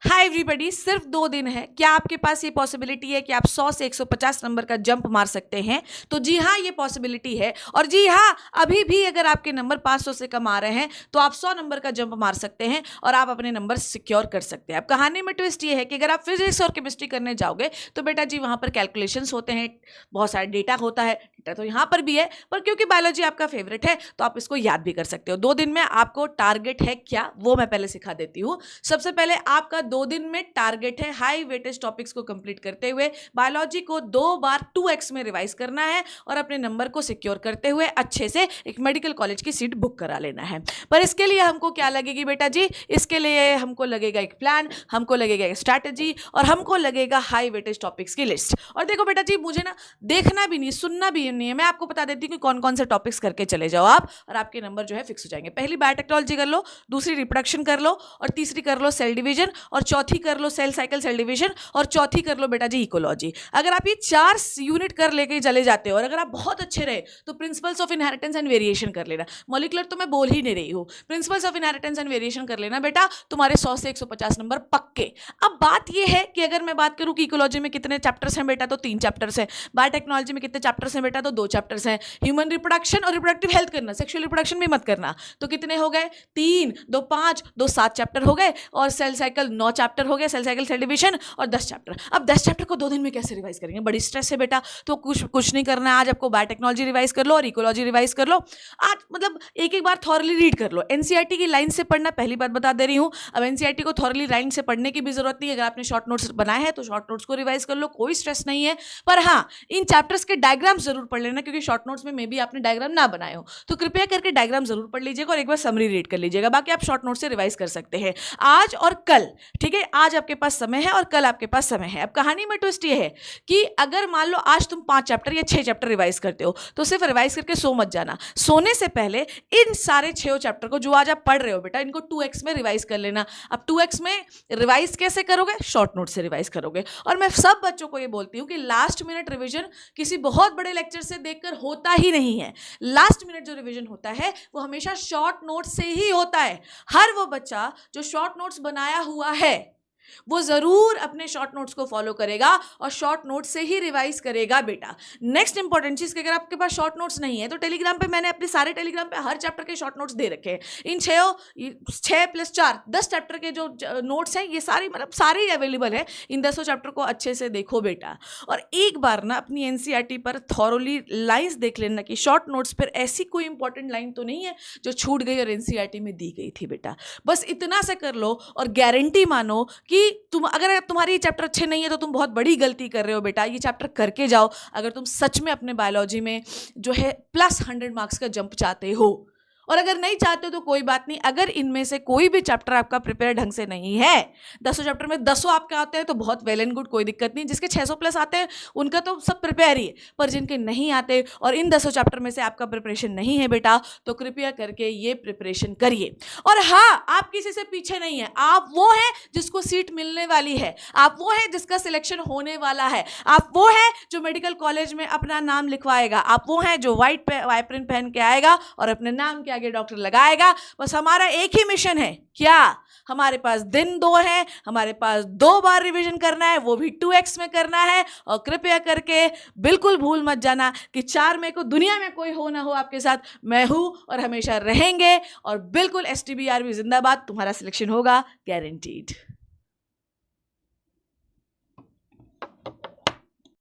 Hi everybody, सिर्फ 2 दिन है। क्या आपके पास ये पॉसिबिलिटी है कि आप 100 से 150 नंबर का जंप मार सकते हैं? तो जी हाँ, ये पॉसिबिलिटी है। और जी हाँ, अभी भी अगर आपके नंबर 500 से कम आ रहे हैं तो आप 100 नंबर का जंप मार सकते हैं और आप अपने नंबर सिक्योर कर सकते हैं। अब कहानी में ट्विस्ट ये है कि अगर आप फिजिक्स और केमिस्ट्री करने जाओगे तो बेटा जी वहाँ पर कैलकुलेशंस होते हैं, बहुत सारा डेटा होता है। डेटा तो यहाँ पर भी है, पर क्योंकि बायोलॉजी आपका फेवरेट है तो आप इसको याद भी कर सकते हो। 2 दिन में आपको टारगेट है क्या, वो मैं पहले सिखा देती हूँ। सबसे पहले आपका 2 दिन में टारगेट है हाई वेटेज टॉपिक्स को कंप्लीट करते हुए बायोलॉजी को 2 बार 2x में रिवाइज करना है और अपने नंबर को सिक्योर करते हुए अच्छे से एक मेडिकल कॉलेज की सीट बुक करा लेना है। पर इसके लिए हमको क्या लगेगी बेटा जी? इसके लिए हमको लगेगा एक प्लान, हमको लगेगा एक स्ट्रैटेजी और हमको लगेगा हाई वेटेज टॉपिक्स की लिस्ट। और देखो बेटा जी, मुझे ना देखना भी नहीं, सुनना भी नहीं है, मैं आपको बता देती हूँ कि कौन कौन से टॉपिक्स करके चले जाओ आप और आपके नंबर जो है फिक्स हो जाएंगे। पहली बायोटेक्नोलॉजी कर लो, दूसरी रिप्रोडक्शन कर लो और तीसरी कर लो सेल डिवीजन और चौथी कर लो सेल साइकिल सेल डिवीजन और चौथी कर लो बेटा जी इकोलॉजी। अगर आप ये 4 यूनिट कर लेके चले जाते हो और अगर आप बहुत अच्छे रहे तो principles of inheritance and variation कर लेना। मॉलिक्यूलर तो मैं बोल ही नहीं रही हूँ, principles of inheritance and variation कर लेना बेटा, तुम्हारे 100 से 150 नंबर पक्के। अब बात ये है कि अगर मैं बात करूँ कि इकोलॉजी में कितने चैप्टर्स हैं बेटा, तो 3 चैप्टर्स हैं। बायोटेक्नोलॉजी में कितने चैप्टर्स हैं बेटा, तो 2 चैप्टर्स हैं। ह्यूमन रिप्रोडक्शन और रिप्रोडक्टिव हेल्थ करना, सेक्सुअल रिप्रोडक्शन भी मत करना, तो कितने हो गए? 3, 2 5, 2 7 चैप्टर हो गए और सेल साइकिल 9 चैप्टर हो गए, सेल साइकिल सेल डिवीजन और 10 चैप्टर। अब 10 चैप्टर को 2 दिन में कैसे रिवाइज करेंगे? बड़ी स्ट्रेस है बेटा, तो कुछ नहीं करना है। आज आपको बायोटेक्नोलॉजी रिवाइज कर लो और इकोलॉजी रिवाइज कर लो। आज मतलब एक एक बार थॉरली रीड कर लो। एनसीईआरटी की लाइन से पढ़ना, पहली बात बता दे रही हूँ। अब एनसीईआरटी को थॉरली लाइन से पढ़ने की भी जरूरत नहीं है। अगर आपने शॉर्ट नोट्स बनाए हैं तो शॉर्ट नोट्स को रिवाइज कर लो, कोई स्ट्रेस नहीं है। पर हाँ, इन चैप्टर्स के डायग्राम जरूर पढ़ लेना, क्योंकि शॉर्ट नोट्स में मे भी आपने डायग्राम ना बनाए हो, तो कृपया करके डायग्राम जरूर पढ़ लीजिएगा और एक बार समरी रीड कर लीजिएगा। बाकी आप शॉर्ट नोट से रिवाइज कर सकते हैं आज और कल, ठीक है? आज आपके पास समय है और कल आपके पास समय है। अब कहानी में ट्विस्ट ये है कि अगर मान लो आज तुम 5 चैप्टर या 6 चैप्टर रिवाइज करते हो तो सिर्फ रिवाइज करके सो मत जाना। सोने से पहले इन सारे 6 चैप्टर को जो आज आप पढ़ रहे हो बेटा, इनको 2x में रिवाइज कर लेना। अब 2x में रिवाइज कैसे करोगे? शॉर्ट नोट से रिवाइज करोगे। और मैं सब बच्चों को ये बोलती हूँ कि लास्ट मिनट रिविजन किसी बहुत बड़े लेक्चर से देखकर होता ही नहीं है। लास्ट मिनट जो रिविजन होता है वो हमेशा शॉर्ट नोट से ही होता है। हर वो बच्चा जो शॉर्ट नोट्स बनाया हुआ है वो जरूर अपने शॉर्ट नोट्स को फॉलो करेगा और शॉर्ट नोट्स से ही रिवाइज करेगा बेटा। नेक्स्ट इंपॉर्टेंट चीज कि अगर आपके पास शॉर्ट नोट्स नहीं है तो टेलीग्राम पे मैंने अपने सारे टेलीग्राम पे हर चैप्टर के शॉर्ट नोट्स दे रखे हैं। इन 6 + 4 10 चैप्टर के जो नोट्स हैं ये सारी मतलब सारे ही अवेलेबल है। इन 10 चैप्टर को अच्छे से देखो बेटा और एक बार ना अपनी एनसीईआरटी पर थॉरोली लाइंस देख लेना कि शॉर्ट नोट्स पर ऐसी कोई इंपॉर्टेंट लाइन तो नहीं है जो छूट गई और एनसीईआरटी में दी गई थी बेटा। बस इतना से कर लो और गारंटी मानो कि तुम अगर तुम्हारे ये चैप्टर अच्छे नहीं है तो तुम बहुत बड़ी गलती कर रहे हो बेटा। ये चैप्टर करके जाओ अगर तुम सच में अपने बायोलॉजी में जो है +100 मार्क्स का जंप चाहते हो। और अगर नहीं चाहते हो तो कोई बात नहीं, अगर इनमें से कोई भी चैप्टर आपका प्रिपेयर ढंग से नहीं है, 10 चैप्टर में 10 आपके आते हैं तो बहुत वेल एंड गुड, कोई दिक्कत नहीं। जिसके 600+ आते हैं उनका तो सब प्रिपेयर ही है, पर जिनके नहीं आते और इन 10 चैप्टर में से आपका प्रिपरेशन नहीं है बेटा, तो कृपया करके ये प्रिपरेशन करिए। और हाँ, आप किसी से पीछे नहीं है, आप वो है जिसको सीट मिलने वाली है, आप वो है जिसका सिलेक्शन होने वाला है, आप वो है जो मेडिकल कॉलेज में अपना नाम लिखवाएगा, आप वो है जो व्हाइट एप्रन पहन के आएगा और अपने नाम के आगे डॉक्टर लगाएगा। बस हमारा एक ही मिशन है, क्या? हमारे पास दिन 2 है, हमारे पास 2 बार रिवीजन करना है, वो भी 2x में करना है। और कृपया करके बिल्कुल भूल मत जाना कि 4 मई को दुनिया में कोई हो ना हो आपके साथ, मैं हूं और हमेशा रहेंगे। और बिल्कुल STBRB जिंदाबाद, तुम्हारा सिलेक्शन होगा गारंटीड।